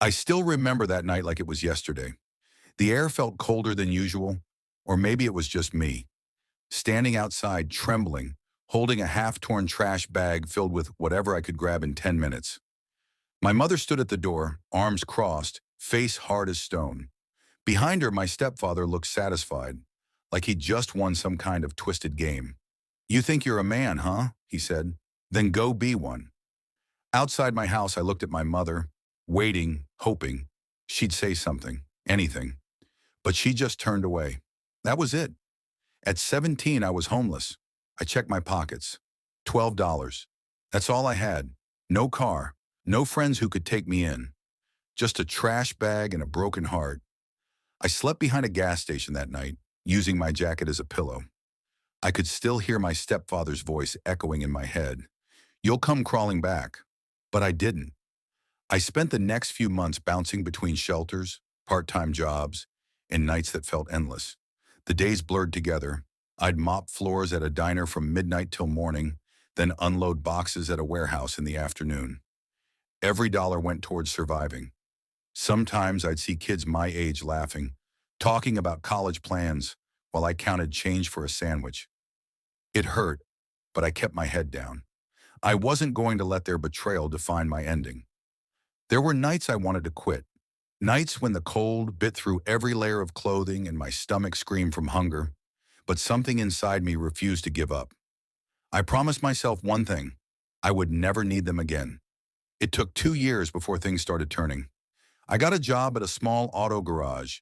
I still remember that night like it was yesterday. The air felt colder than usual, or maybe it was just me, standing outside trembling, holding a half-torn trash bag filled with whatever I could grab in 10 minutes. My mother stood at the door, arms crossed, face hard as stone. Behind her, my stepfather looked satisfied, like he'd just won some kind of twisted game. "You think you're a man, huh?" he said. "Then go be one." Outside my house, I looked at my mother, waiting, hoping she'd say something, anything. But she just turned away. That was it. At 17, I was homeless. I checked my pockets. $12. That's all I had. No car, no friends who could take me in. Just a trash bag and a broken heart. I slept behind a gas station that night, using my jacket as a pillow. I could still hear my stepfather's voice echoing in my head. "You'll come crawling back." But I didn't. I spent the next few months bouncing between shelters, part-time jobs, and nights that felt endless. The days blurred together. I'd mop floors at a diner from midnight till morning, then unload boxes at a warehouse in the afternoon. Every dollar went towards surviving. Sometimes I'd see kids my age laughing, talking about college plans while I counted change for a sandwich. It hurt, but I kept my head down. I wasn't going to let their betrayal define my ending. There were nights I wanted to quit. Nights when the cold bit through every layer of clothing and my stomach screamed from hunger, but something inside me refused to give up. I promised myself one thing: I would never need them again. It took 2 years before things started turning. I got a job at a small auto garage.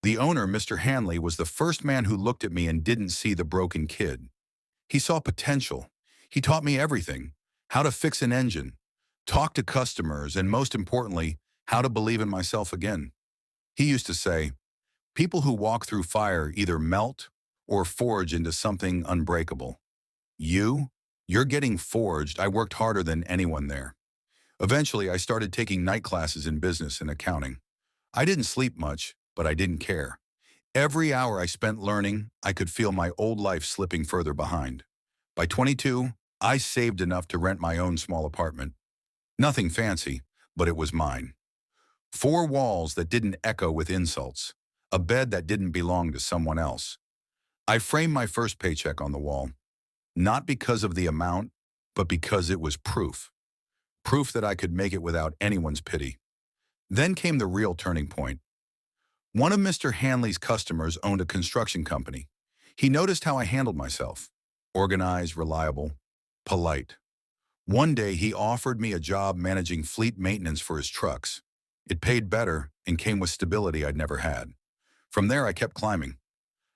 The owner, Mr. Hanley, was the first man who looked at me and didn't see the broken kid. He saw potential. He taught me everything: how to fix an engine, talk to customers, and most importantly, how to believe in myself again. He used to say, "People who walk through fire either melt or forge into something unbreakable. You're getting forged." I worked harder than anyone there. Eventually, I started taking night classes in business and accounting. I didn't sleep much, but I didn't care. Every hour I spent learning, I could feel my old life slipping further behind. By 22, I saved enough to rent my own small apartment. Nothing fancy, but it was mine. 4 walls that didn't echo with insults. A bed that didn't belong to someone else. I framed my first paycheck on the wall, not because of the amount, but because it was proof. Proof that I could make it without anyone's pity. Then came the real turning point. One of Mr. Hanley's customers owned a construction company. He noticed how I handled myself. Organized, reliable, polite. One day he offered me a job managing fleet maintenance for his trucks. It paid better and came with stability I'd never had. From there I kept climbing.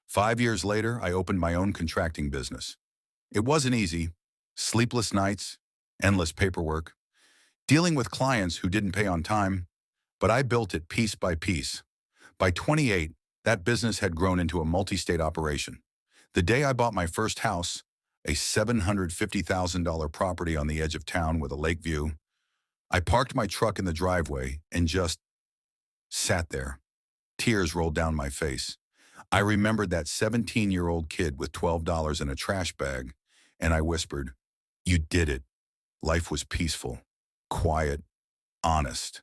5 years later, I opened my own contracting business. It wasn't easy. Sleepless nights, endless paperwork, dealing with clients who didn't pay on time, but I built it piece by piece. By 28, that business had grown into a multi-state operation. The day I bought my first house, a $750,000 property on the edge of town with a lake view, I parked my truck in the driveway and just sat there. Tears rolled down my face. I remembered that 17-year-old kid with $12 in a trash bag, and I whispered, "You did it." Life was peaceful, quiet, honest.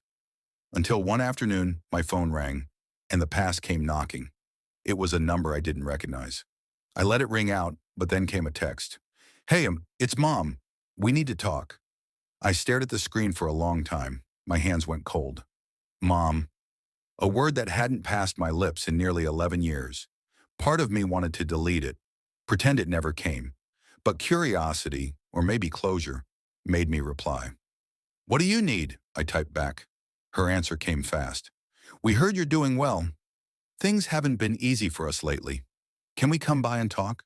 Until one afternoon, my phone rang, and the past came knocking. It was a number I didn't recognize. I let it ring out, but then came a text. "Hey, it's Mom. We need to talk." I stared at the screen for a long time. My hands went cold. Mom. A word that hadn't passed my lips in nearly 11 years. Part of me wanted to delete it, pretend it never came. But curiosity, or maybe closure, made me reply. "What do you need?" I typed back. Her answer came fast. "We heard you're doing well. Things haven't been easy for us lately. Can we come by and talk?"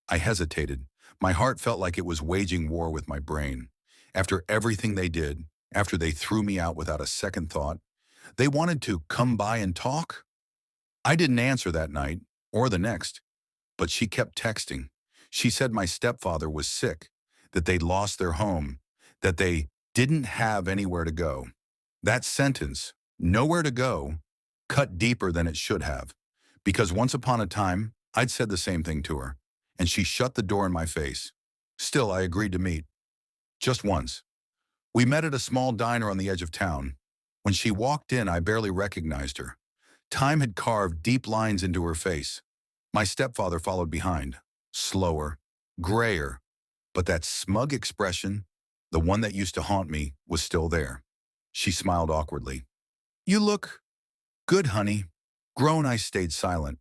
I hesitated. My heart felt like it was waging war with my brain. After everything they did, after they threw me out without a second thought, they wanted to come by and talk? I didn't answer that night, or the next, but she kept texting. She said my stepfather was sick, that they'd lost their home, that they didn't have anywhere to go. That sentence, "nowhere to go," cut deeper than it should have, because once upon a time, I'd said the same thing to her, and she shut the door in my face. Still, I agreed to meet. Just once. We met at a small diner on the edge of town. When she walked in, I barely recognized her. Time had carved deep lines into her face. My stepfather followed behind, slower, grayer, but that smug expression, the one that used to haunt me, was still there. She smiled awkwardly. "You look good, honey." Grown, I stayed silent.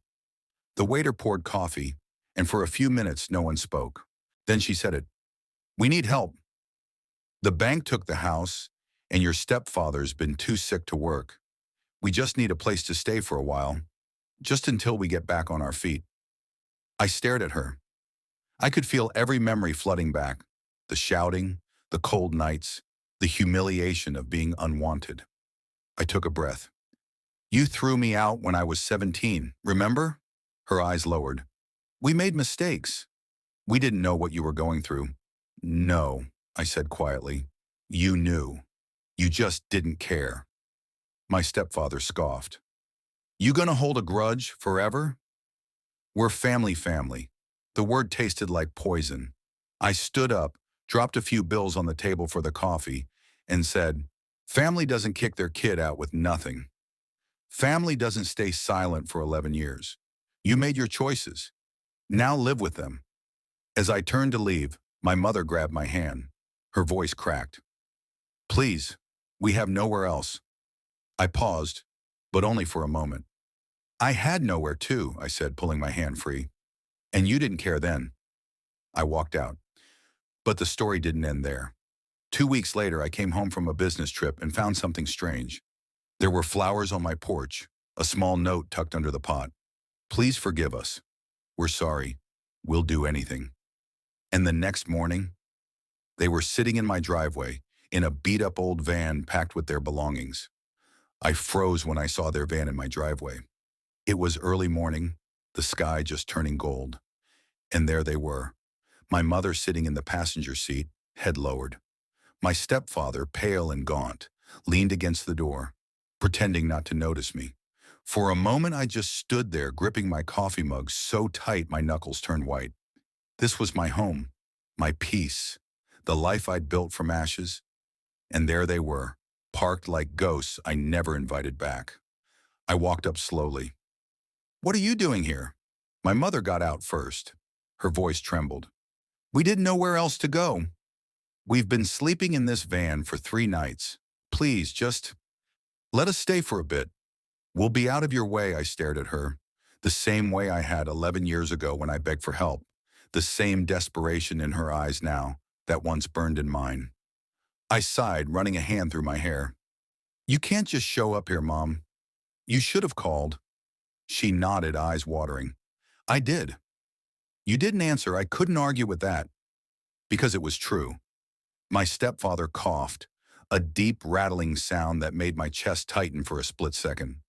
The waiter poured coffee, and for a few minutes no one spoke. Then she said it. "We need help. The bank took the house, and your stepfather's been too sick to work. We just need a place to stay for a while, just until we get back on our feet." I stared at her. I could feel every memory flooding back. The shouting, the cold nights, the humiliation of being unwanted. I took a breath. "You threw me out when I was 17, remember?" Her eyes lowered. "We made mistakes. We didn't know what you were going through." "No," I said quietly. "You knew. You just didn't care." My stepfather scoffed. "You gonna hold a grudge forever?" "We're family. The word tasted like poison. I stood up, dropped a few bills on the table for the coffee, and said, "Family doesn't kick their kid out with nothing. Family doesn't stay silent for 11 years. You made your choices. Now live with them." As I turned to leave, my mother grabbed my hand. Her voice cracked. "Please, we have nowhere else." I paused, but only for a moment. "I had nowhere too," I said, pulling my hand free. "And you didn't care then." I walked out. But the story didn't end there. 2 weeks later, I came home from a business trip and found something strange. There were flowers on my porch, a small note tucked under the pot. "Please forgive us. We're sorry. We'll do anything." And the next morning, they were sitting in my driveway, in a beat-up old van packed with their belongings. I froze when I saw their van in my driveway. It was early morning, the sky just turning gold. And there they were, my mother sitting in the passenger seat, head lowered. My stepfather, pale and gaunt, leaned against the door, pretending not to notice me. For a moment, I just stood there, gripping my coffee mug so tight my knuckles turned white. This was my home, my peace, the life I'd built from ashes. And there they were, parked like ghosts I never invited back. I walked up slowly. "What are you doing here?" My mother got out first. Her voice trembled. "We didn't know where else to go. We've been sleeping in this van for 3 nights. Please, just let us stay for a bit. We'll be out of your way." I stared at her, the same way I had 11 years ago when I begged for help, the same desperation in her eyes now that once burned in mine. I sighed, running a hand through my hair. "You can't just show up here, Mom. You should have called." She nodded, eyes watering. "I did." "You didn't answer." I couldn't argue with that, because it was true. My stepfather coughed, a deep, rattling sound that made my chest tighten for a split second.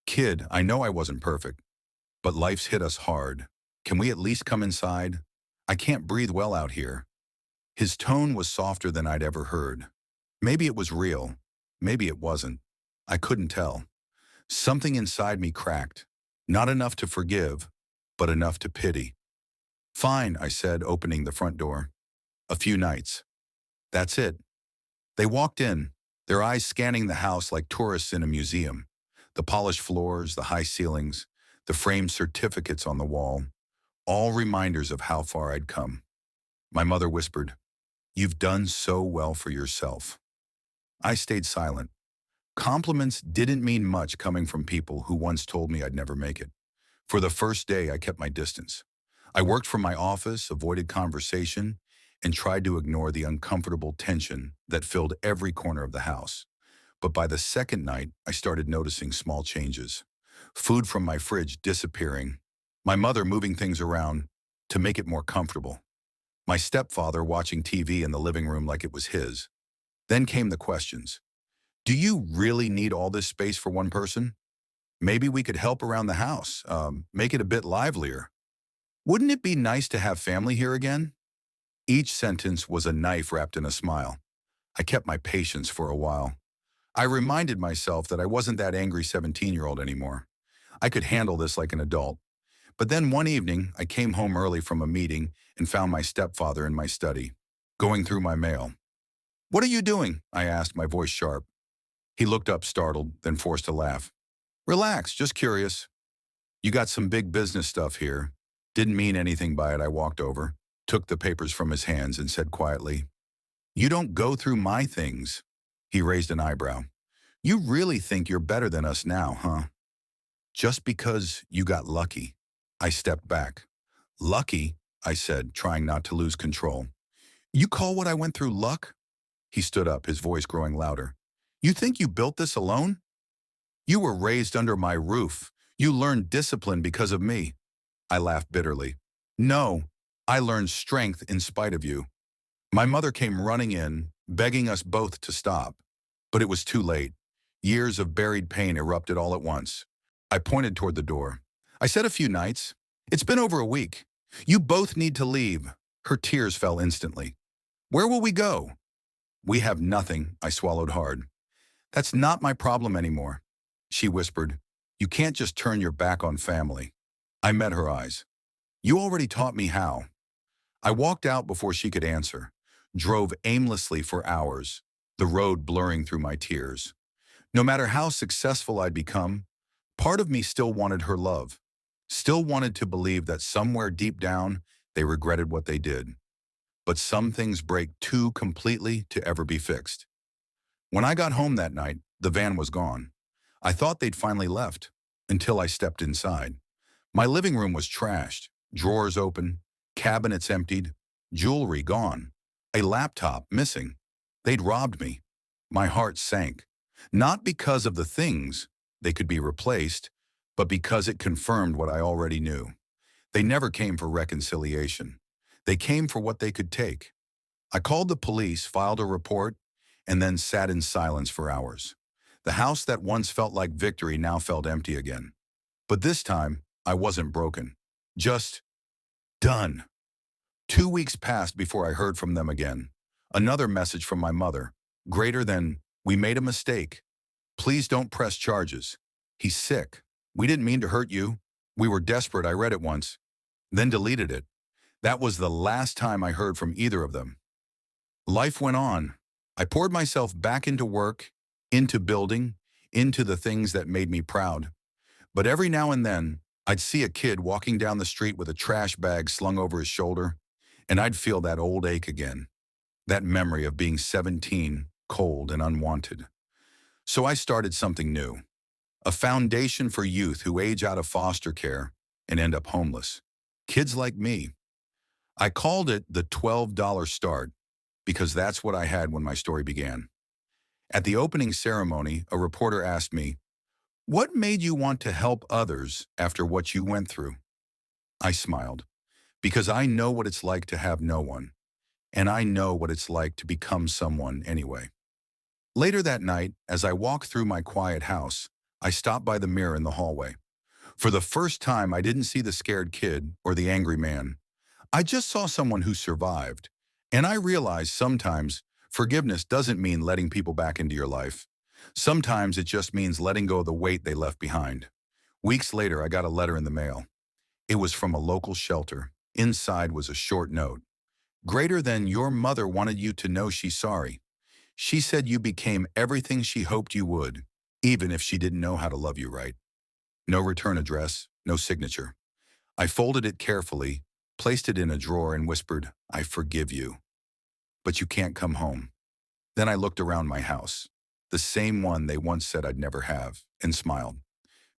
"Kid, I know I wasn't perfect, but life's hit us hard. Can we at least come inside? I can't breathe well out here." His tone was softer than I'd ever heard. Maybe it was real. Maybe it wasn't. I couldn't tell. Something inside me cracked. Not enough to forgive, but enough to pity. "Fine," I said, opening the front door. "A few nights. That's it." They walked in, their eyes scanning the house like tourists in a museum. The polished floors, the high ceilings, the framed certificates on the wall, all reminders of how far I'd come. My mother whispered, "You've done so well for yourself." I stayed silent. Compliments didn't mean much coming from people who once told me I'd never make it. For the first day, I kept my distance. I worked from my office, avoided conversation, and tried to ignore the uncomfortable tension that filled every corner of the house. But by the second night, I started noticing small changes. Food from my fridge disappearing, my mother moving things around to make it more comfortable, my stepfather watching TV in the living room like it was his. Then came the questions. "Do you really need all this space for one person? Maybe we could help around the house, make it a bit livelier. Wouldn't it be nice to have family here again?" Each sentence was a knife wrapped in a smile. I kept my patience for a while. I reminded myself that I wasn't that angry 17-year-old anymore. I could handle this like an adult. But then one evening, I came home early from a meeting and found my stepfather in my study, going through my mail. "What are you doing?" I asked, my voice sharp. He looked up startled, then forced a laugh. Relax, just curious. You got some big business stuff here. Didn't mean anything by it. I walked over, took the papers from his hands and said quietly, You don't go through my things. He raised an eyebrow. You really think you're better than us now, huh? Just because you got lucky. I stepped back. Lucky, I said, trying not to lose control. You call what I went through luck? He stood up, his voice growing louder. You think you built this alone? You were raised under my roof. You learned discipline because of me. I laughed bitterly. No, I learned strength in spite of you. My mother came running in, begging us both to stop. But it was too late. Years of buried pain erupted all at once. I pointed toward the door. I said a few nights. It's been over a week. You both need to leave. Her tears fell instantly. Where will we go? We have nothing, I swallowed hard. That's not my problem anymore. She whispered, You can't just turn your back on family. I met her eyes. You already taught me how. I walked out before she could answer, drove aimlessly for hours, the road blurring through my tears. No matter how successful I'd become, part of me still wanted her love, still wanted to believe that somewhere deep down they regretted what they did. But some things break too completely to ever be fixed. When I got home that night, the van was gone. I thought they'd finally left, until I stepped inside. My living room was trashed, drawers open, cabinets emptied, jewelry gone, a laptop missing. They'd robbed me. My heart sank, not because of the things, they could be replaced, but because it confirmed what I already knew. They never came for reconciliation. They came for what they could take. I called the police, filed a report, and then sat in silence for hours. The house that once felt like victory now felt empty again. But this time, I wasn't broken. Just done. 2 weeks passed before I heard from them again. Another message from my mother, greater than, We made a mistake. Please don't press charges. He's sick. We didn't mean to hurt you. We were desperate. I read it once, then deleted it. That was the last time I heard from either of them. Life went on. I poured myself back into work, into building, into the things that made me proud. But every now and then, I'd see a kid walking down the street with a trash bag slung over his shoulder, and I'd feel that old ache again, that memory of being 17, cold and unwanted. So I started something new, a foundation for youth who age out of foster care and end up homeless. Kids like me. I called it the $12 start because that's what I had when my story began. At the opening ceremony, a reporter asked me, What made you want to help others after what you went through? I smiled, because I know what it's like to have no one, and I know what it's like to become someone anyway. Later that night, as I walked through my quiet house, I stopped by the mirror in the hallway. For the first time, I didn't see the scared kid or the angry man. I just saw someone who survived, and I realized sometimes forgiveness doesn't mean letting people back into your life. Sometimes it just means letting go of the weight they left behind. Weeks later, I got a letter in the mail. It was from a local shelter. Inside was a short note. Greater than, your mother wanted you to know she's sorry. She said you became everything she hoped you would, even if she didn't know how to love you right. No return address, no signature. I folded it carefully, placed it in a drawer and whispered, I forgive you, but you can't come home. Then I looked around my house, the same one they once said I'd never have, and smiled.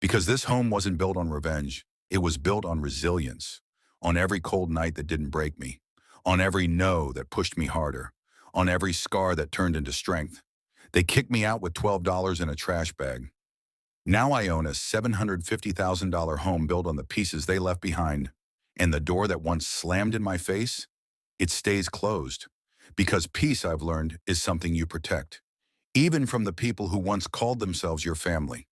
Because this home wasn't built on revenge, it was built on resilience, on every cold night that didn't break me, on every no that pushed me harder, on every scar that turned into strength. They kicked me out with $12 in a trash bag. Now I own a $750,000 home built on the pieces they left behind, and the door that once slammed in my face, it stays closed. Because peace, I've learned, is something you protect, even from the people who once called themselves your family.